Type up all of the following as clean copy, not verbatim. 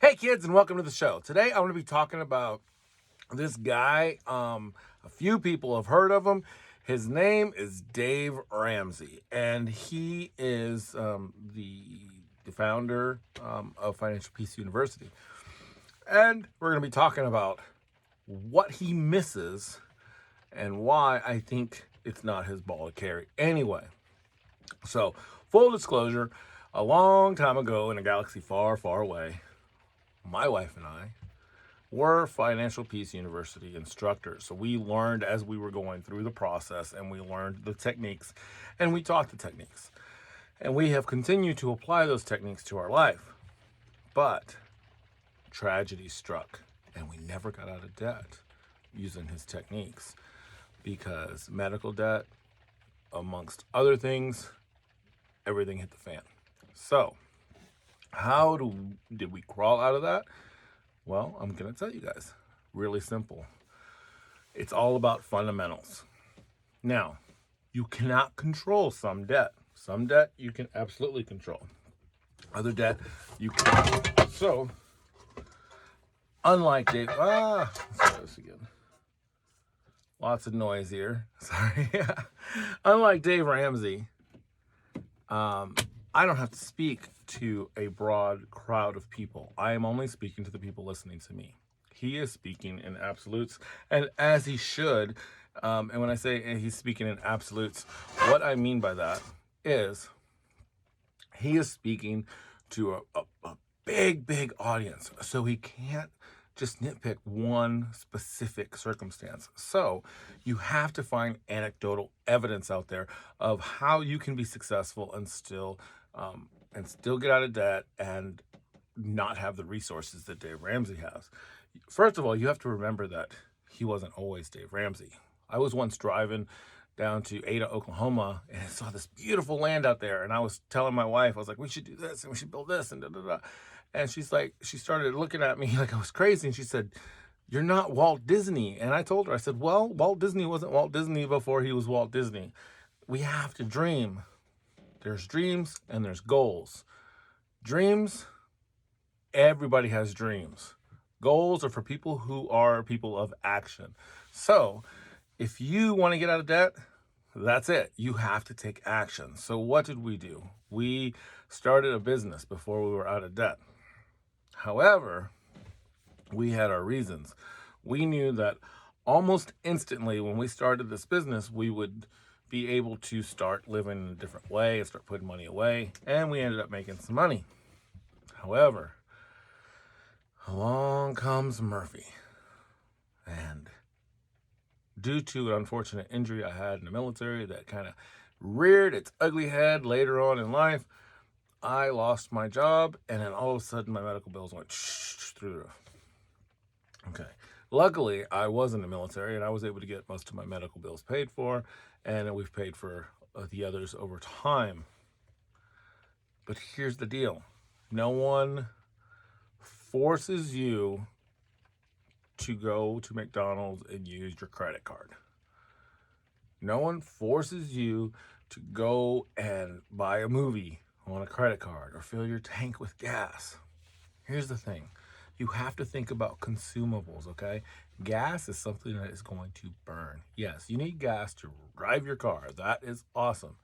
Hey kids, and welcome to the show. Today I'm going to be talking about this guy. A few people have heard of him. His name is Dave Ramsey, and he is the founder of Financial Peace University. And we're going to be talking about what he misses and why I think it's not his ball to carry. Anyway, so full disclosure, a long time ago in a galaxy far, far away, my wife and I were Financial Peace University instructors. So we learned as we were going through the process, and we learned the techniques, and we taught the techniques. And we have continued to apply those techniques to our life. But tragedy struck, and we never got out of debt using his techniques because medical debt, amongst other things, everything hit the fan. So how did we crawl out of that? Well, I'm going to tell you guys. Really simple. It's all about fundamentals. Now, you cannot control some debt. Some debt you can absolutely control. Other debt you can't. So, unlike Dave, let's try this again. Lots of noise here. Sorry. Unlike Dave Ramsey, I don't have to speak to a broad crowd of people. I am only speaking to the people listening to me. He is speaking in absolutes, and as he should. And when I say he's speaking in absolutes, what I mean by that is he is speaking to a big, big audience. So he can't just nitpick one specific circumstance. So you have to find anecdotal evidence out there of how you can be successful and still get out of debt and not have the resources that Dave Ramsey has. First of all, you have to remember that he wasn't always Dave Ramsey. I was once driving down to Ada, Oklahoma, and I saw this beautiful land out there. And I was telling my wife, I was like, we should do this and we should build this and da da da. And she's like, she started looking at me like I was crazy. And she said, "You're not Walt Disney." And I told her, I said, well, Walt Disney wasn't Walt Disney before he was Walt Disney. We have to dream. There's dreams and there's goals. Dreams, everybody has dreams. Goals are for people who are people of action. So if you want to get out of debt, that's it. You have to take action. So what did we do? We started a business before we were out of debt. However, we had our reasons. We knew that almost instantly when we started this business, we would be able to start living in a different way and start putting money away. And we ended up making some money. However, along comes Murphy. And due to an unfortunate injury I had in the military that kind of reared its ugly head later on in life, I lost my job, and then all of a sudden my medical bills went through the roof. Okay. Luckily, I was in the military, and I was able to get most of my medical bills paid for, and we've paid for the others over time. But here's the deal. No one forces you to go to McDonald's and use your credit card. No one forces you to go and buy a movie on a credit card or fill your tank with gas. Here's the thing. You have to think about consumables, okay? Gas is something that is going to burn. Yes, you need gas to drive your car. That is awesome.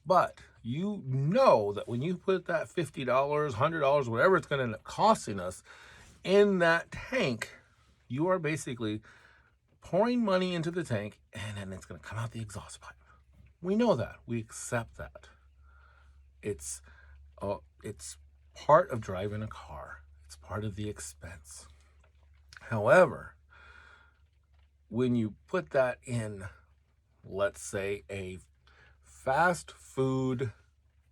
But you know that when you put that $50, $100, whatever it's going to end up costing us in that tank, you are basically pouring money into the tank, and then it's going to come out the exhaust pipe. We know that. We accept that. It's part of driving a car. It's part of the expense. However, when you put that in, let's say, a fast food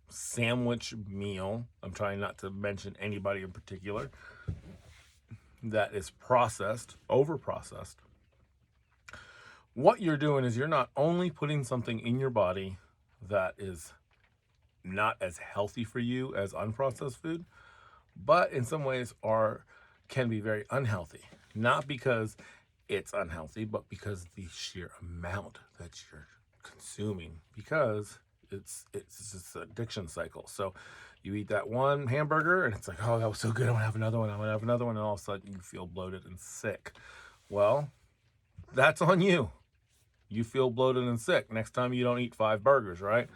sandwich meal, I'm trying not to mention anybody in particular, that is processed, over-processed, what you're doing is you're not only putting something in your body that is not as healthy for you as unprocessed food, but in some ways can be very unhealthy. Not because it's unhealthy, but because the sheer amount that you're consuming, because it's this addiction cycle. So You eat that one hamburger and it's like, oh, that was so good. I'm gonna have another one. I'm gonna have another one. And all of a sudden you feel bloated and sick. Well, that's on you. You feel bloated and sick. Next time you don't eat 5 burgers, right?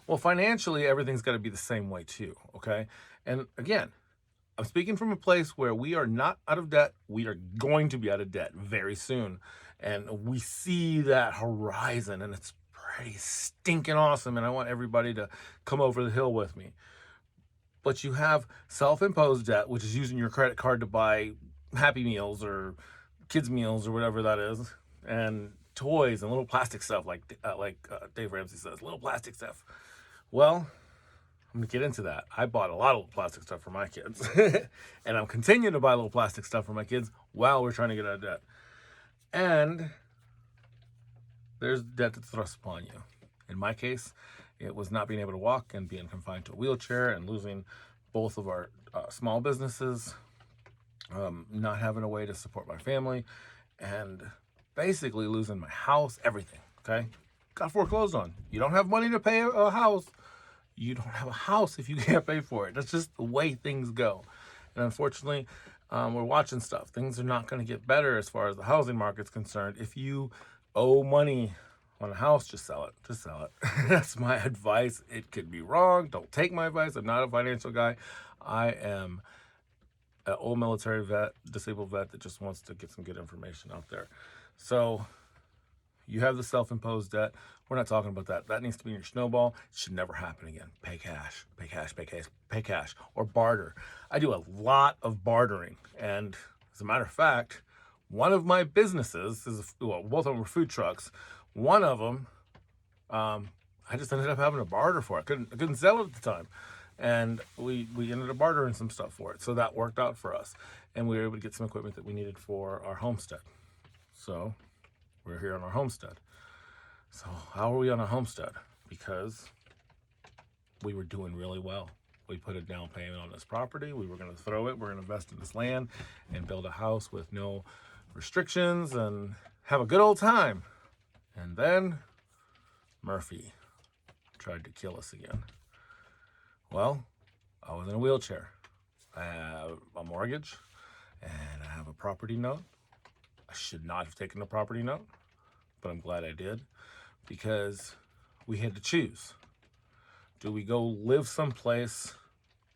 Well, financially, everything's got to be the same way too, okay? And again, I'm speaking from a place where we are not out of debt. We are going to be out of debt very soon. And we see that horizon, and it's pretty stinking awesome. And I want everybody to come over the hill with me. But you have self-imposed debt, which is using your credit card to buy Happy Meals or kids meals or whatever that is, and toys and little plastic stuff like Dave Ramsey says, little plastic stuff. Well, I'm gonna get into that. I bought a lot of plastic stuff for my kids, and I'm continuing to buy little plastic stuff for my kids while we're trying to get out of debt. And there's debt that's thrust upon you. In my case, it was not being able to walk and being confined to a wheelchair and losing both of our small businesses, not having a way to support my family, and basically losing my house, everything, okay? Got foreclosed on. You don't have money to pay a house. You don't have a house if you can't pay for it. That's just the way things go. And unfortunately, we're watching stuff. Things are not going to get better as far as the housing market's concerned. If you owe money on a house, just sell it. Just sell it. That's my advice. It could be wrong. Don't take my advice. I'm not a financial guy. I am an old military vet, disabled vet that just wants to get some good information out there. So you have the self-imposed debt. We're not talking about that. That needs to be in your snowball. It should never happen again. Pay cash, pay cash, pay cash, pay cash, or barter. I do a lot of bartering. And as a matter of fact, one of my businesses well, both of them were food trucks. One of them, I just ended up having to barter for it. I couldn't sell it at the time. And we ended up bartering some stuff for it. So that worked out for us. And we were able to get some equipment that we needed for our homestead. So we're here on our homestead. So how are we on a homestead? Because we were doing really well. We put a down payment on this property. We were going to throw it. We're going to invest in this land and build a house with no restrictions and have a good old time. And then Murphy tried to kill us again. Well, I was in a wheelchair. I have a mortgage and I have a property note. I should not have taken the property note, but I'm glad I did, because we had to choose. Do we go live someplace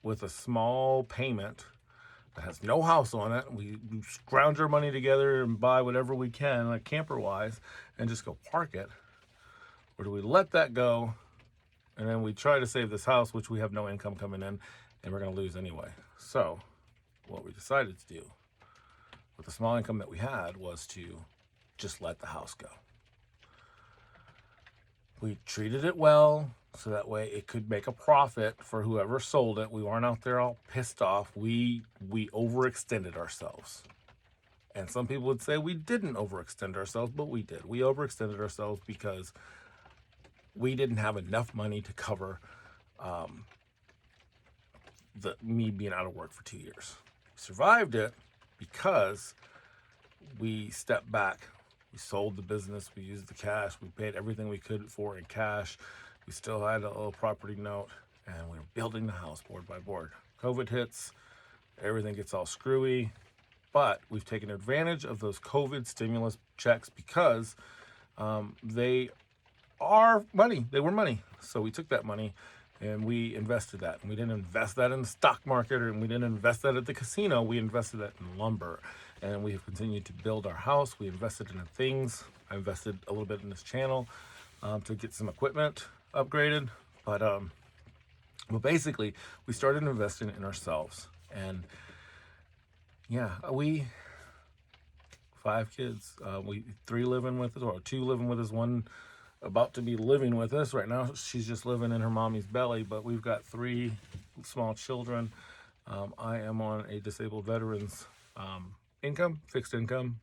with a small payment that has no house on it? We scrounge our money together and buy whatever we can, like camper-wise, and just go park it? Or do we let that go, and then we try to save this house, which we have no income coming in, and we're going to lose anyway? So what we decided to do with the small income that we had was to just let the house go. We treated it well, so that way it could make a profit for whoever sold it. We weren't out there all pissed off. We overextended ourselves. And some people would say we didn't overextend ourselves, but we did. We overextended ourselves because we didn't have enough money to cover me being out of work for 2 years. We survived it because we stepped back. We sold the business. We used the cash. We paid everything we could for in cash. We still had a little property note, and we were building the house board by board. COVID hits, everything gets all screwy, but we've taken advantage of those COVID stimulus checks because they are money. They were money. So we took that money and we invested that. And we didn't invest that in the stock market, and we didn't invest that at the casino. We invested that in lumber. And we have continued to build our house. We invested in things. I invested a little bit in this channel to get some equipment upgraded. But basically, we started investing in ourselves. And yeah, we 5 kids. We 3 living with us, or 2 living with us, 1 about to be living with us. Right now, she's just living in her mommy's belly, but we've got 3 small children. I am on a disabled veterans income, fixed income,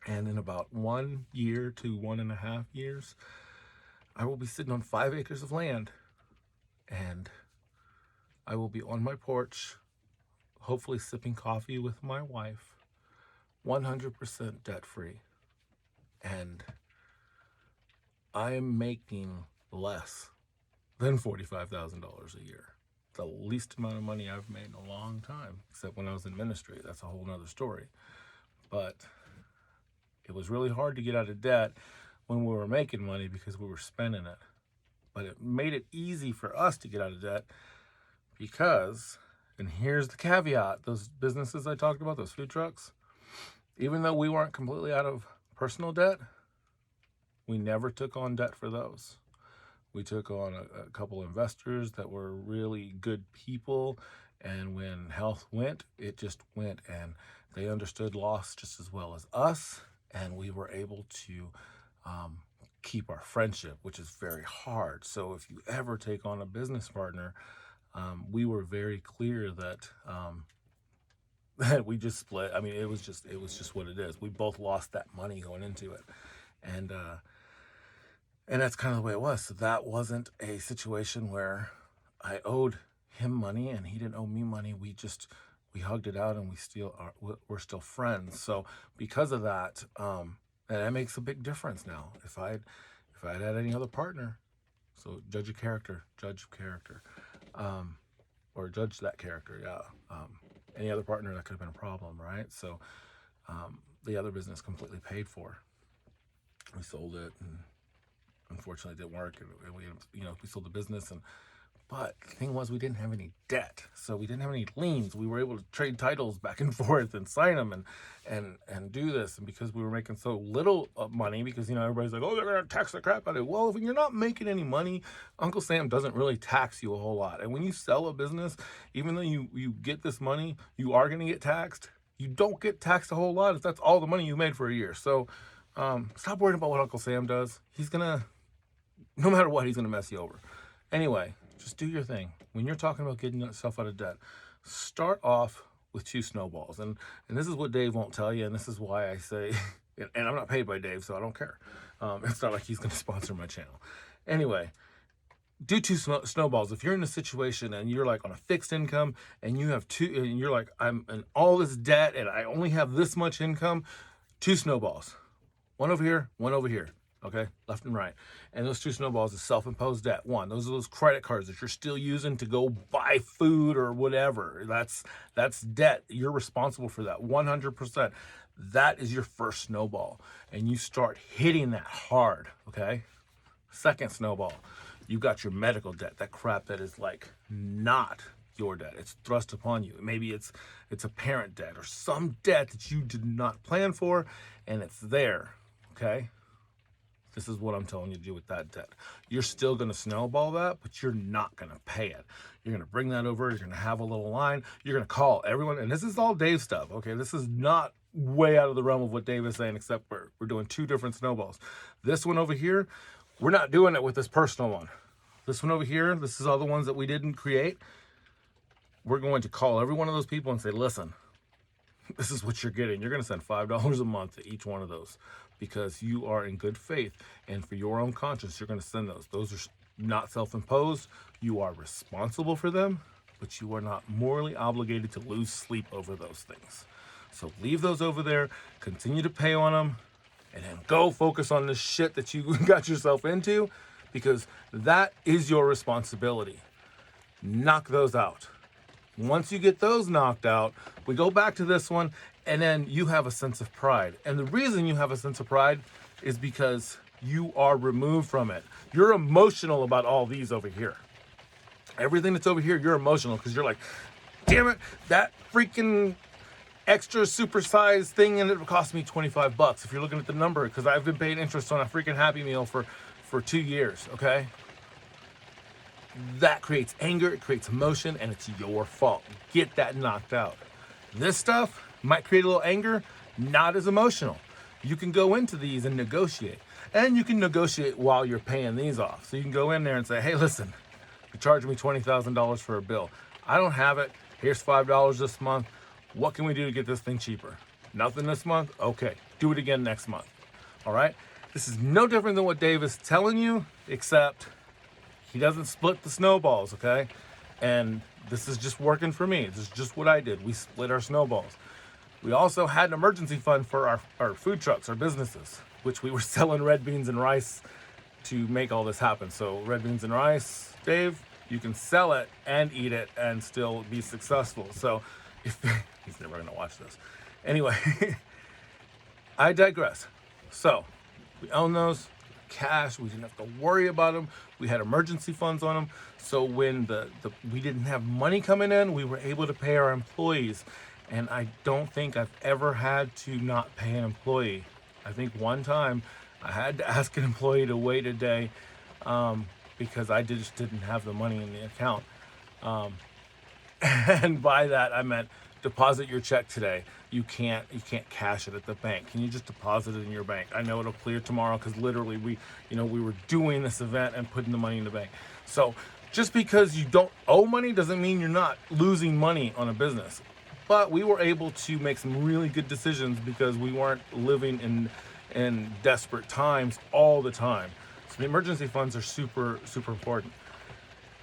and in about 1 year to 1.5 years, I will be sitting on 5 acres of land, and I will be on my porch, hopefully sipping coffee with my wife, 100% debt-free, and I am making less than $45,000 a year. the least amount of money I've made in a long time, except when I was in ministry. That's a whole nother story. But it was really hard to get out of debt when we were making money because we were spending it. But it made it easy for us to get out of debt because, and here's the caveat, those businesses I talked about, those food trucks, even though we weren't completely out of personal debt, we never took on debt for those. We took on a couple investors that were really good people, and when health went, it just went, and they understood loss just as well as us, and we were able to keep our friendship, which is very hard. So if you ever take on a business partner, we were very clear that that we just split. I mean, it was just what it is. We both lost that money going into it, and that's kind of the way it was. So that wasn't a situation where I owed him money and he didn't owe me money. We hugged it out, and we're still friends. So because of that, and that makes a big difference now. If I'd had any other partner, so judge character, or judge that character, yeah. Any other partner, that could have been a problem, right? So the other business completely paid for. We sold it, and unfortunately it didn't work, and we sold the business, but the thing was, we didn't have any debt, so we didn't have any liens. We were able to trade titles back and forth and sign them and do this. And because we were making so little money, because everybody's like, oh, they're gonna tax the crap out of it. Well, if you're not making any money, Uncle Sam doesn't really tax you a whole lot. And when you sell a business, even though you get this money, you are gonna get taxed. You don't get taxed a whole lot if that's all the money you made for a year. So stop worrying about what Uncle Sam does. He's gonna, no matter what, he's gonna mess you over. Anyway, just do your thing. When you're talking about getting yourself out of debt, start off with 2 snowballs. And this is what Dave won't tell you, and this is why I say, and I'm not paid by Dave, so I don't care. It's not like he's going to sponsor my channel. Anyway, do 2 snowballs. If you're in a situation and you're like on a fixed income and you have 2, and you're like, I'm in all this debt and I only have this much income, 2 snowballs. One over here, one over here. Okay, left and right. And those 2 snowballs is self-imposed debt. 1, those are those credit cards that you're still using to go buy food or whatever. That's debt. You're responsible for that 100%. That is your first snowball, and you start hitting that hard. Okay. Second snowball, you got your medical debt, that crap that is like not your debt. It's thrust upon you. Maybe it's a parent debt or some debt that you did not plan for, and it's there. Okay. This is what I'm telling you to do with that debt. You're still going to snowball that, but you're not going to pay it. You're going to bring that over. You're going to have a little line. You're going to call everyone. And this is all Dave stuff. Okay. This is not way out of the realm of what Dave is saying, except we're doing 2 different snowballs. This one over here, we're not doing it with this personal one. This one over here, this is all the ones that we didn't create. We're going to call every one of those people and say, listen, this is what you're getting. You're going to send $5 a month to each one of those because you are in good faith. And for your own conscience, you're going to send those. Those are not self-imposed. You are responsible for them, but you are not morally obligated to lose sleep over those things. So leave those over there, continue to pay on them, and then go focus on the shit that you got yourself into, because that is your responsibility. Knock those out. Once you get those knocked out, we go back to this one, and then you have a sense of pride. And the reason you have a sense of pride is because you are removed from it. You're emotional about all these over here. Everything that's over here, you're emotional because you're like, damn it, that freaking extra supersized thing, and it cost me $25 if you're looking at the number, because I've been paying interest on a freaking Happy Meal for 2 years, okay? That creates anger, it creates emotion, and it's your fault. Get that knocked out. This stuff might create a little anger, not as emotional. You can go into these and negotiate. And you can negotiate while you're paying these off. So you can go in there and say, hey, listen, you're charging me $20,000 for a bill. I don't have it. Here's $5 this month. What can we do to get this thing cheaper? Nothing this month? Okay, do it again next month. All right? This is no different than what Dave is telling you, except he doesn't split the snowballs, okay? And this is just working for me. This is just what I did. We split our snowballs. We also had an emergency fund for our food trucks, our businesses, which we were selling red beans and rice to make all this happen. So red beans and rice, Dave, You can sell it and eat it and still be successful. So if he's never going to watch this. Anyway, I digress. So we own those cash. We didn't have to worry about them. We had emergency funds on them. So when we didn't have money coming in, we were able to pay our employees. And I don't think I've ever had to not pay an employee. I think one time I had to ask an employee to wait a day because I just didn't have the money in the account. And by that I meant deposit your check today. You can't cash it at the bank. Can you just deposit it in your bank? I know it'll clear tomorrow because literally we were doing this event and putting the money in the bank. So just because you don't owe money doesn't mean you're not losing money on a business. But we were able to make some really good decisions because we weren't living in desperate times all the time. So the emergency funds are super, super important.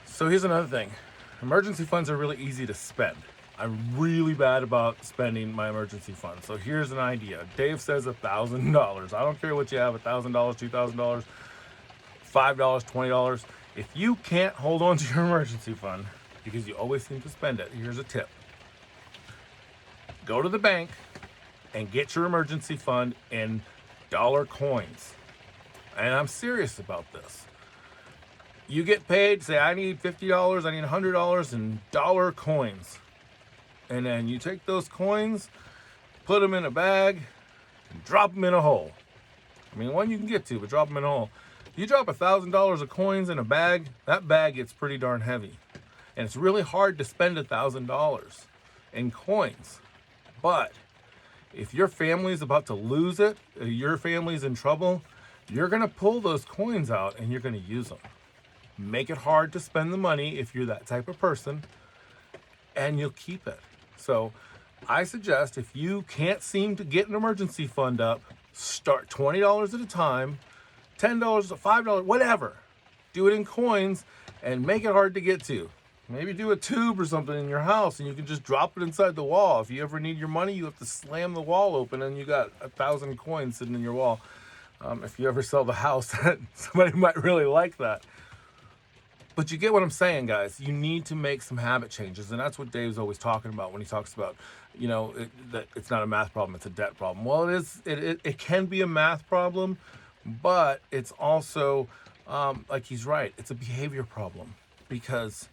So here's another thing. Emergency funds are really easy to spend. I'm really bad about spending my emergency funds. So here's an idea. Dave says $1,000. I don't care what you have, $1,000, $2,000, $5, $20. If you can't hold on to your emergency fund because you always seem to spend it, here's a tip. Go to the bank and get your emergency fund in dollar coins. And I'm serious about this. You get paid, say I need $50, I need $100 in dollar coins. And then you take those coins, put them in a bag, and drop them in a hole. I mean, one you can get to, but drop them in a hole. You drop $1,000 of coins in a bag, that bag gets pretty darn heavy. And it's really hard to spend $1,000 in coins. But if your family's about to lose it, your family's in trouble, you're going to pull those coins out and you're going to use them. Make it hard to spend the money if you're that type of person, and you'll keep it. So I suggest if you can't seem to get an emergency fund up, start $20 at a time, $10, $5, whatever. Do it in coins and make it hard to get to. Maybe do a tube or something in your house and you can just drop it inside the wall. If you ever need your money, you have to slam the wall open and you got 1,000 coins sitting in your wall. If you ever sell the house, somebody might really like that. But you get what I'm saying, guys. You need to make some habit changes. And that's what Dave's always talking about when he talks about, that it's not a math problem, it's a debt problem. Well, it can be a math problem, but it's also, like he's right, it's a behavior problem. Because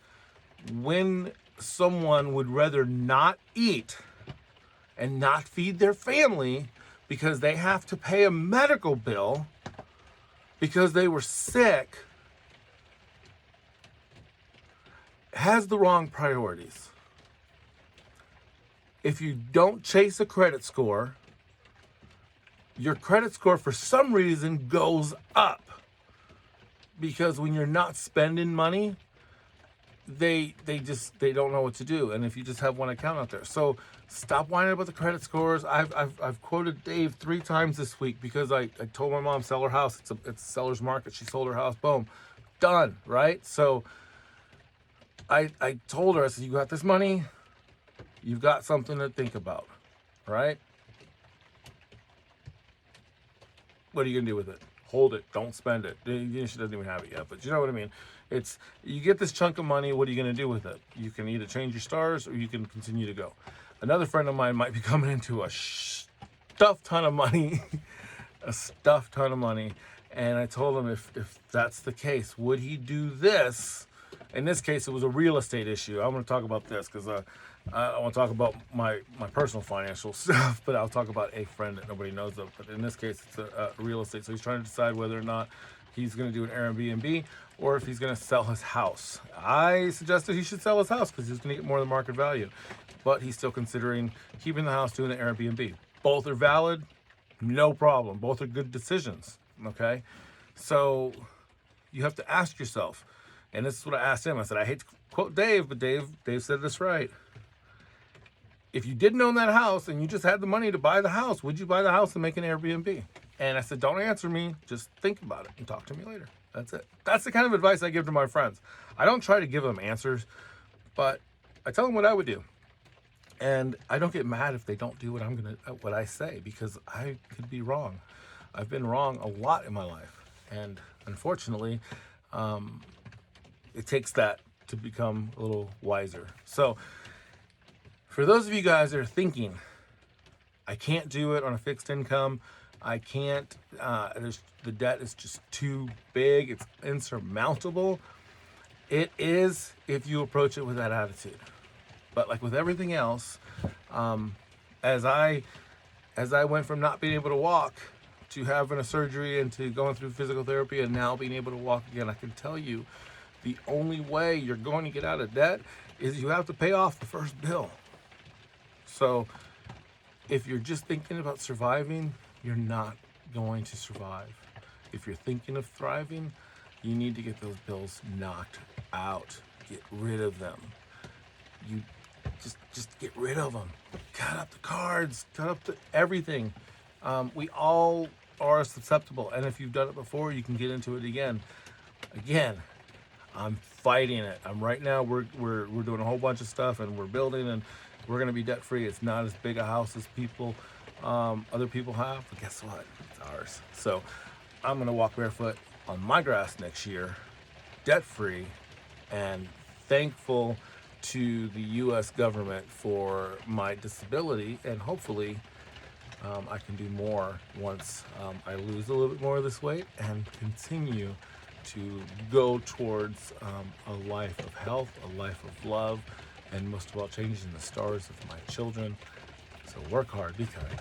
when someone would rather not eat and not feed their family because they have to pay a medical bill because they were sick, has the wrong priorities. If you don't chase a credit score, your credit score for some reason goes up. Because when you're not spending money, they don't know what to do. And if you just have one account out there. So stop whining about the credit scores. I've quoted Dave 3 times this week because I told my mom sell her house. It's a seller's market. She sold her house. Boom. Done. Right? So I told her, I said, you got this money, you've got something to think about, right? What are you gonna do with it? Hold it, don't spend it. She doesn't even have it yet, but you know what I mean. It's, you get this chunk of money, what are you gonna do with it? You can either change your stars or you can continue to go. Another friend of mine might be coming into a stuffed ton of money, a stuffed ton of money, and I told him if that's the case, would he do this? In this case, it was a real estate issue. I'm going to talk about this because I want to talk about my personal financial stuff, but I'll talk about a friend that nobody knows of. But in this case, it's a real estate. So he's trying to decide whether or not he's going to do an Airbnb or if he's going to sell his house. I suggested he should sell his house because he's going to get more than market value. But he's still considering keeping the house, doing the Airbnb. Both are valid, no problem. Both are good decisions, okay? So you have to ask yourself, and this is what I asked him. I said, I hate to quote Dave, but Dave said this right. If you didn't own that house and you just had the money to buy the house, would you buy the house and make an Airbnb? And I said, don't answer me. Just think about it and talk to me later. That's it. That's the kind of advice I give to my friends. I don't try to give them answers, but I tell them what I would do. And I don't get mad if they don't do what I say, because I could be wrong. I've been wrong a lot in my life. And unfortunately, it takes that to become a little wiser. So for those of you guys that are thinking, I can't do it on a fixed income, I can't, the debt is just too big, it's insurmountable. It is if you approach it with that attitude. But like with everything else, as I went from not being able to walk to having a surgery and to going through physical therapy and now being able to walk again, I can tell you the only way you're going to get out of debt is you have to pay off the first bill. So if you're just thinking about surviving, you're not going to survive. If you're thinking of thriving, you need to get those bills knocked out. Get rid of them. You just get rid of them. Cut up the cards, cut up everything. We all are susceptible, and if you've done it before, you can get into it again. I'm fighting it. Right now we're doing a whole bunch of stuff, and we're building, and we're gonna be debt free. It's not as big a house as other people have, but guess what? It's ours. So I'm gonna walk barefoot on my grass next year, debt free, and thankful to the U.S. government for my disability, and hopefully I can do more once I lose a little bit more of this weight and continue to go towards a life of health, a life of love, and most of all, changing the stars of my children. So work hard, be kind.